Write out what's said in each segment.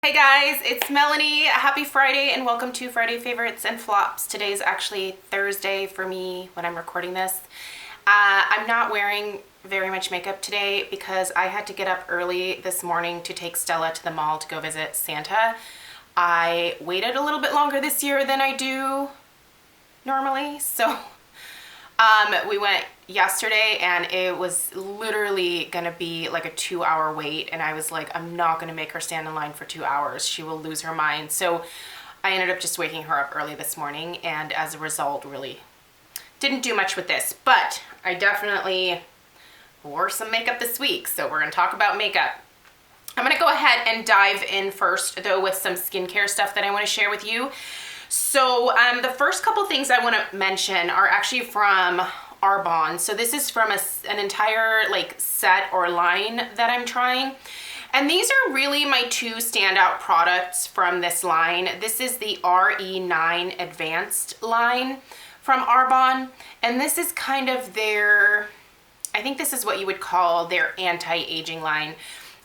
Hey guys, it's Melanie. Happy Friday and welcome to Friday Favorites and Flops. Today is actually Thursday for me when I'm recording this. I'm not wearing very much makeup today because I had to get up early this morning to take Stella to the mall to go visit Santa. I waited a little bit longer this year than I do normally, so we went yesterday and it was literally gonna be like a 2-hour wait, and I was like, I'm not gonna make her stand in line for 2 hours. She will lose her mind. So I ended up just waking her up early this morning, and as a result really didn't do much with this, but I definitely wore some makeup this week, so we're gonna talk about makeup. I'm gonna go ahead and dive in first though with some skincare stuff that I want to share with you. So the first couple things I want to mention are actually from Arbonne. So this is from an entire like set or line that I'm trying. And these are really my two standout products from this line. This is the RE9 Advanced line from Arbonne. And this is kind of their, I think this is what you would call their anti-aging line.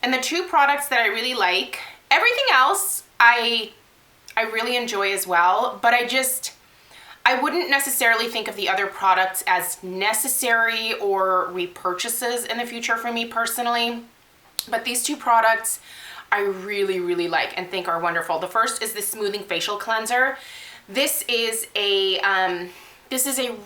And the two products that I really like, everything else I really enjoy as well, but I wouldn't necessarily think of the other products as necessary or repurchases in the future for me personally. But these two products I really, really like and think are wonderful. The first is the Smoothing Facial Cleanser. This is a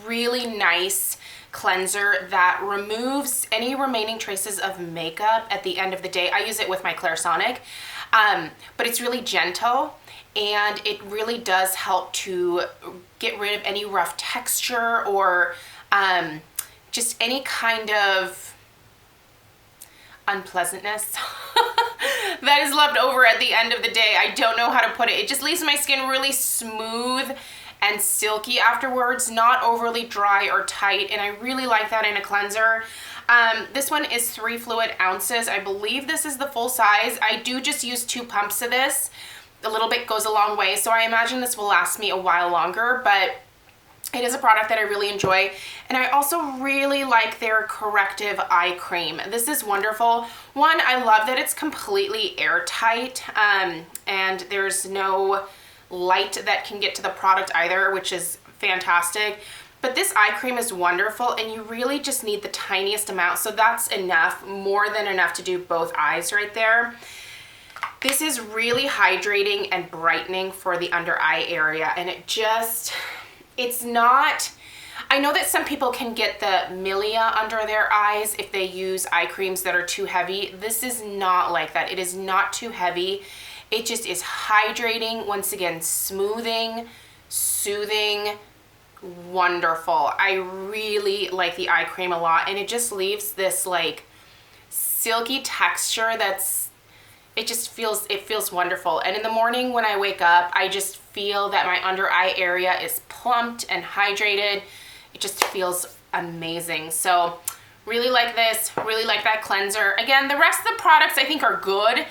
really nice cleanser that removes any remaining traces of makeup at the end of the day. I use it with my Clarisonic, but it's really gentle and it really does help to get rid of any rough texture or just any kind of unpleasantness that is left over at the end of the day. I don't know how to put it. It just leaves my skin really smooth and silky afterwards, not overly dry or tight, and I really like that in a cleanser. This one is 3 fluid ounces. I believe this is the full size. I do just use 2 pumps of this. A little bit goes a long way, so I imagine this will last me a while longer, but it is a product that I really enjoy. And I also really like their corrective eye cream. This is wonderful. One, I love that it's completely airtight, and there's no light that can get to the product either, which is fantastic. But this eye cream is wonderful, and you really just need the tiniest amount, so that's enough, more than enough to do both eyes right there. This is really hydrating and brightening for the under eye area, and it's not, I know that some people can get the milia under their eyes if they use eye creams that are too heavy. This is not like that. It is not too heavy. It just is hydrating, once again, smoothing, soothing, wonderful. I really like the eye cream a lot, and it just leaves this like silky texture it feels wonderful. And in the morning when I wake up, I just feel that my under eye area is plumped and hydrated. It just feels amazing. So really like this, really like that cleanser. Again, the rest of the products I think are good.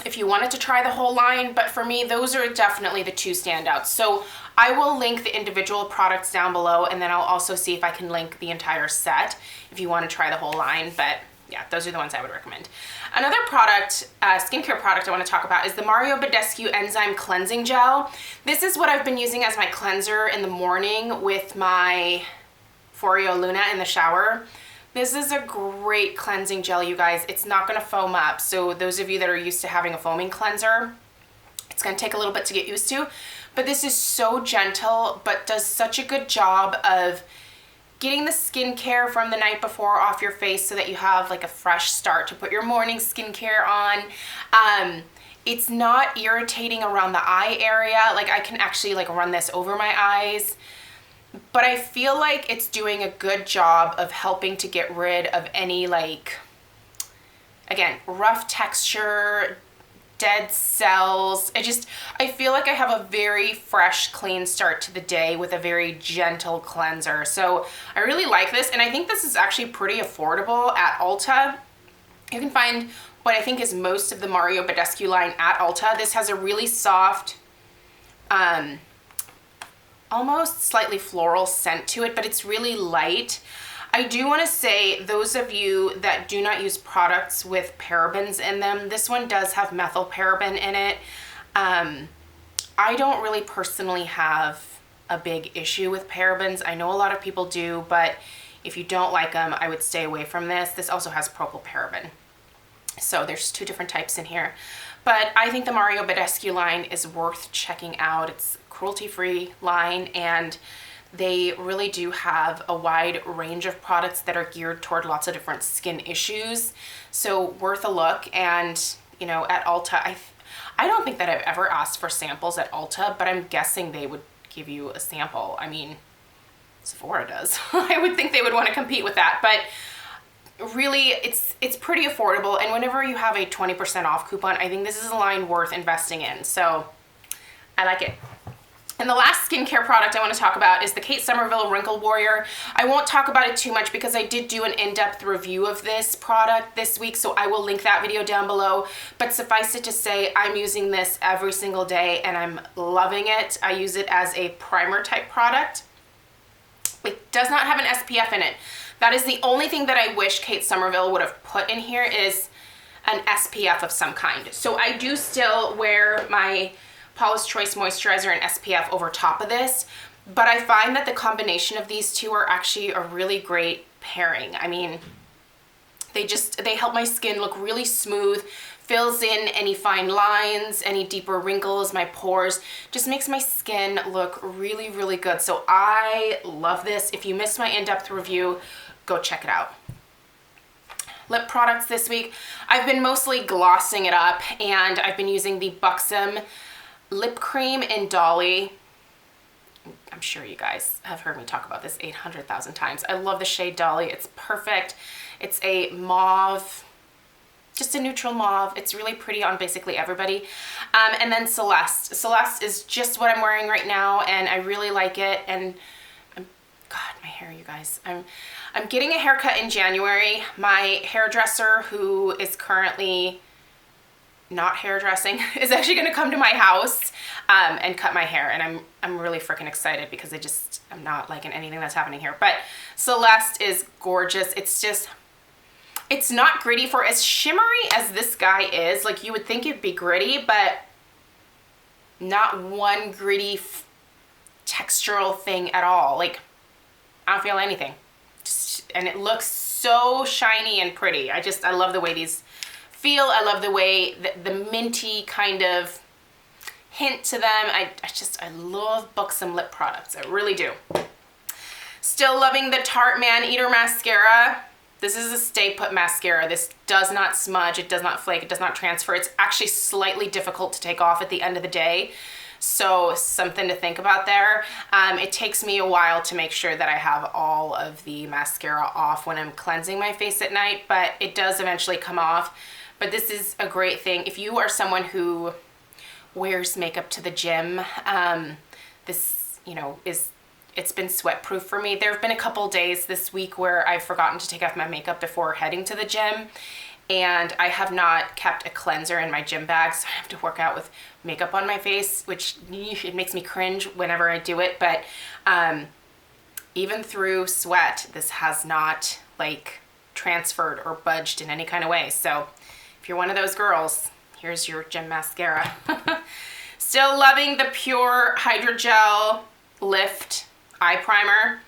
If you wanted to try the whole line, but for me, those are definitely the two standouts. So I will link the individual products down below, and then I'll also see if I can link the entire set if you want to try the whole line. But yeah, those are the ones I would recommend. Another product, skincare product I want to talk about is the Badescu Enzyme Cleansing Gel. This is what I've been using as my cleanser in the morning with my Foreo Luna in the shower. This is a great cleansing gel, you guys. It's not going to foam up. So those of you that are used to having a foaming cleanser, it's going to take a little bit to get used to. But this is so gentle, but does such a good job of getting the skincare from the night before off your face so that you have like a fresh start to put your morning skincare on. It's not irritating around the eye area. Like I can actually like run this over my eyes. But I feel like it's doing a good job of helping to get rid of any like, again, rough texture, dead cells. I feel like I have a very fresh, clean start to the day with a very gentle cleanser. So I really like this, and I think this is actually pretty affordable at Ulta. You can find what I think is most of the Badescu line at Ulta. This has a really soft, almost slightly floral scent to it, but it's really light. I do want to say, those of you that do not use products with parabens in them, this one does have methylparaben in it. I don't really personally have a big issue with parabens. I know a lot of people do, but if you don't like them, I would stay away from this. This also has propylparaben. So there's 2 different types in here. But I think the Mario Badescu line is worth checking out. It's a cruelty-free line, and they really do have a wide range of products that are geared toward lots of different skin issues. So worth a look. And, you know, at Ulta, I don't think that I've ever asked for samples at Ulta, but I'm guessing they would give you a sample. I mean, Sephora does. I would think they would want to compete with that, but really it's pretty affordable. And whenever you have a 20% off coupon, I think this is a line worth investing in. So I like it. And the last skincare product I want to talk about is the Kate Somerville Wrinkle Warrior. I won't talk about it too much because I did do an in-depth review of this product this week, so I will link that video down below. But suffice it to say, I'm using this every single day and I'm loving it. I use it as a primer type product. It does not have an SPF in it. That is the only thing that I wish Kate Somerville would have put in here, is an SPF of some kind. So I do still wear my Paula's Choice Moisturizer and SPF over top of this, but I find that the combination of these two are actually a really great pairing. I mean, they help my skin look really smooth, fills in any fine lines, any deeper wrinkles, my pores, just makes my skin look really, really good. So I love this. If you missed my in-depth review, go check it out. Lip products this week, I've been mostly glossing it up, and I've been using the Buxom lip cream in Dolly. I'm sure you guys have heard me talk about this 800,000 times. I love the shade Dolly. It's perfect. It's a mauve, just a neutral mauve. It's really pretty on basically everybody. And then Celeste. Celeste is just what I'm wearing right now, and I really like it. And God, my hair, you guys. I'm getting a haircut in January. My hairdresser, who is currently not hairdressing, is actually going to come to my house and cut my hair, and I'm really freaking excited because I'm not liking anything that's happening here. But Celeste is gorgeous. It's not gritty. For as shimmery as this guy is, like, you would think it'd be gritty, but not one gritty textural thing at all. Like, I don't feel anything. And it looks so shiny and pretty. I love the way these feel. I love the way the minty kind of hint to them. I love Buxom lip products. I really do. Still loving the Tarte Man Eater mascara. This is a stay put mascara. This does not smudge, it does not flake, it does not transfer. It's actually slightly difficult to take off at the end of the day. So something to think about there. It takes me a while to make sure that I have all of the mascara off when I'm cleansing my face at night, but it does eventually come off. But this is a great thing. If you are someone who wears makeup to the gym, this, you know, it's been sweat proof for me. There have been a couple days this week where I've forgotten to take off my makeup before heading to the gym, and I have not kept a cleanser in my gym bag, so I have to work out with makeup on my face, which it makes me cringe whenever I do it. But even through sweat, this has not like transferred or budged in any kind of way. So if you're one of those girls, here's your gym mascara. Still loving the Pure Hydrogel Lift Eye Primer.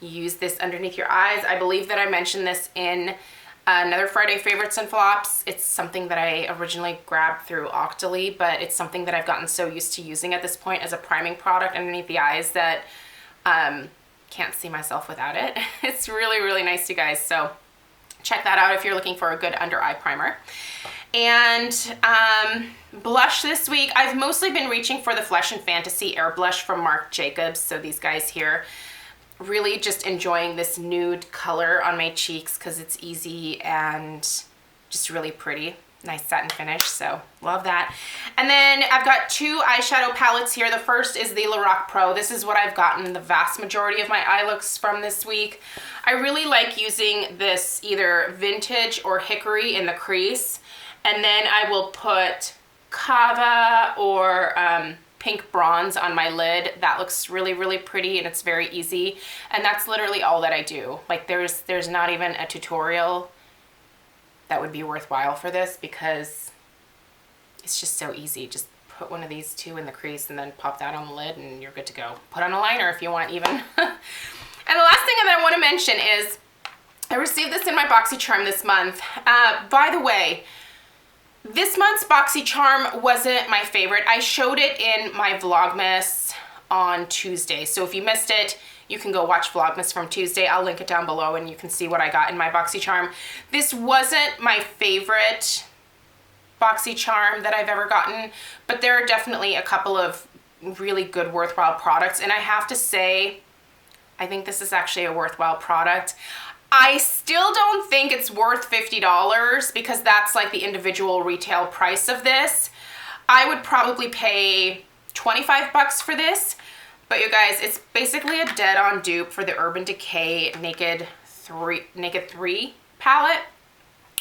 Use this underneath your eyes. I believe that I mentioned this in another Friday Favorites and Flops. It's something that I originally grabbed through Octoly, but it's something that I've gotten so used to using at this point as a priming product underneath the eyes that can't see myself without it. It's really, really nice, you guys. So check that out if you're looking for a good under eye primer. And blush this week, I've mostly been reaching for the Flesh and Fantasy Air Blush from Marc Jacobs. So these guys here, really just enjoying this nude color on my cheeks because it's easy and just really pretty. Nice satin finish, so love that. And then I've got 2 eyeshadow palettes here. The first is the Lorac Pro. This is what I've gotten the vast majority of my eye looks from this week. I really like using this either vintage or hickory in the crease, and then I will put Cava or pink bronze on my lid. That looks really, really pretty, and it's very easy. And that's literally all that I do. Like there's not even a tutorial that would be worthwhile for this because it's just so easy. Just put one of these two in the crease and then pop that on the lid and you're good to go. Put on a liner if you want even. And the last thing that I want to mention is I received this in my Boxycharm this month. By the way, this month's Boxycharm wasn't my favorite. I showed it in my Vlogmas on Tuesday. So if you missed it, you can go watch Vlogmas from Tuesday. I'll link it down below and you can see what I got in my Boxycharm. This wasn't my favorite Boxycharm that I've ever gotten, but there are definitely a couple of really good, worthwhile products. And I have to say, I think this is actually a worthwhile product. I still don't think it's worth $50 because that's like the individual retail price of this. I would probably pay 25 bucks for this, but you guys, it's basically a dead-on dupe for the Urban Decay Naked 3 palette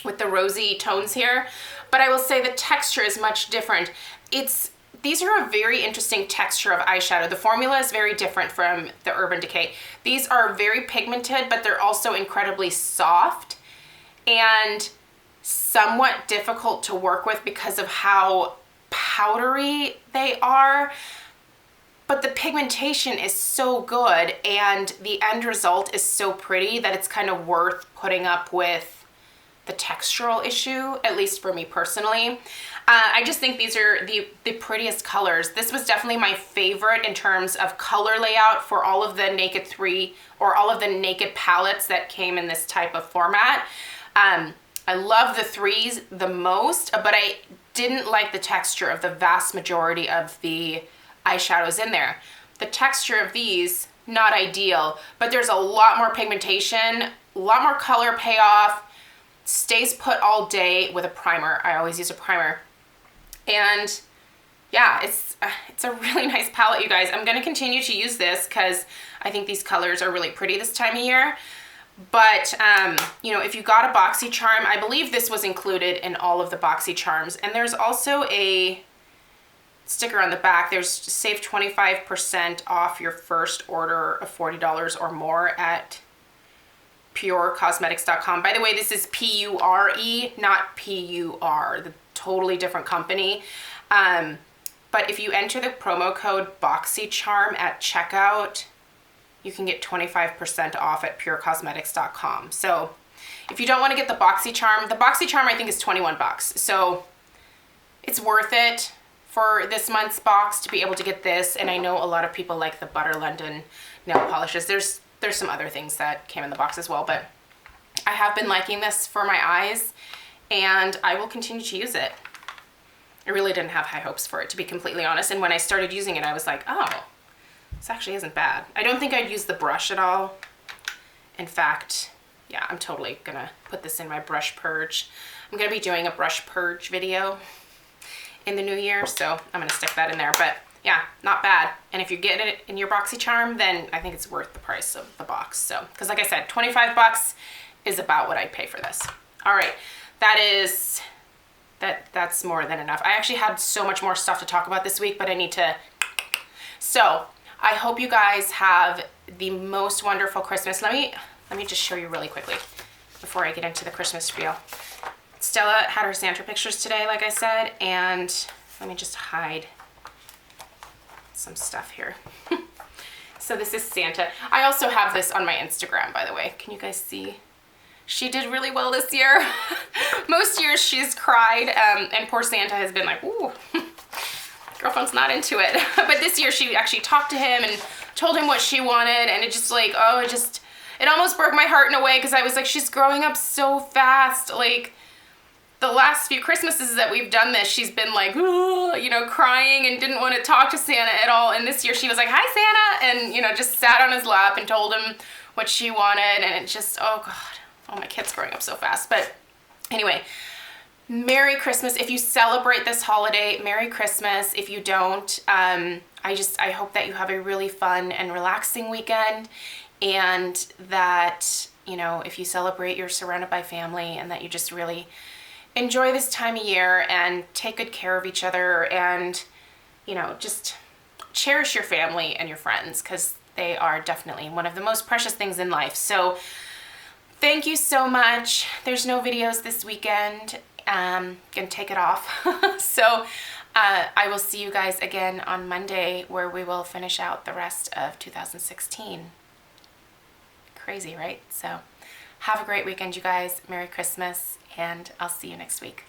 with the rosy tones here. But I will say the texture is much different. These are a very interesting texture of eyeshadow. The formula is very different from the Urban Decay. These are very pigmented, but they're also incredibly soft and somewhat difficult to work with because of how powdery they are. But the pigmentation is so good and the end result is so pretty that it's kind of worth putting up with the textural issue, at least for me personally. I just think these are the prettiest colors. This was definitely my favorite in terms of color layout for all of the Naked 3 or all of the Naked palettes that came in this type of format. I love the 3s the most, but I didn't like the texture of the vast majority of the eyeshadows in there. The texture of these, not ideal, but there's a lot more pigmentation, a lot more color payoff, stays put all day with a primer. I always use a primer. And yeah, it's a really nice palette, you guys. I'm gonna continue to use this because I think these colors are really pretty this time of year. But, you know, if you got a Boxycharm, I believe this was included in all of the Boxycharms. And there's also a sticker on the back. There's save 25% off your first order of $40 or more at PureCosmetics.com. By the way, this is P-U-R-E, not P-U-R, the totally different company. But if you enter the promo code Boxycharm at checkout, you can get 25% off at PureCosmetics.com. So if you don't want to get the Boxycharm I think is 21 bucks. So it's worth it for this month's box to be able to get this. And I know a lot of people like the Butter London nail polishes. There's some other things that came in the box as well, but I have been liking this for my eyes and I will continue to use it. I really didn't have high hopes for it, to be completely honest. And when I started using it, I was like, oh, this actually isn't bad. I don't think I'd use the brush at all. In fact, yeah, I'm totally gonna put this in my brush purge. I'm gonna be doing a brush purge video in the new year, so I'm gonna stick that in there. But yeah, not bad. And if you get it in your Boxycharm, then I think it's worth the price of the box. So, because like I said, 25 bucks is about what I'd pay for this. All right, that's more than enough. I actually had so much more stuff to talk about this week, but I need to. So I hope you guys have the most wonderful Christmas. Let me just show you really quickly before I get into the Christmas spiel. Stella had her Santa pictures today, like I said, and let me just hide some stuff here. So this is Santa. I also have this on my Instagram, by the way. Can you guys see? She did really well this year. Most years she's cried, and poor Santa has been like, ooh, girlfriend's not into it. But this year she actually talked to him and told him what she wanted, and it just like, oh, it almost broke my heart in a way, because I was like, she's growing up so fast. Like, the last few Christmases that we've done this, she's been like, ooh, you know, crying and didn't want to talk to Santa at all. And this year she was like, hi, Santa, and, you know, just sat on his lap and told him what she wanted, and it just, oh, God. Oh, my kid's growing up so fast. But anyway, Merry Christmas. If you celebrate this holiday, Merry Christmas. If you don't, I hope that you have a really fun and relaxing weekend, and that, you know, if you celebrate, you're surrounded by family, and that you just really enjoy this time of year and take good care of each other, and, you know, just cherish your family and your friends, because they are definitely one of the most precious things in life. So thank you so much. There's no videos this weekend. Gonna take it off. So I will see you guys again on Monday, where we will finish out the rest of 2016. Crazy, right? So have a great weekend, you guys. Merry Christmas, and I'll see you next week.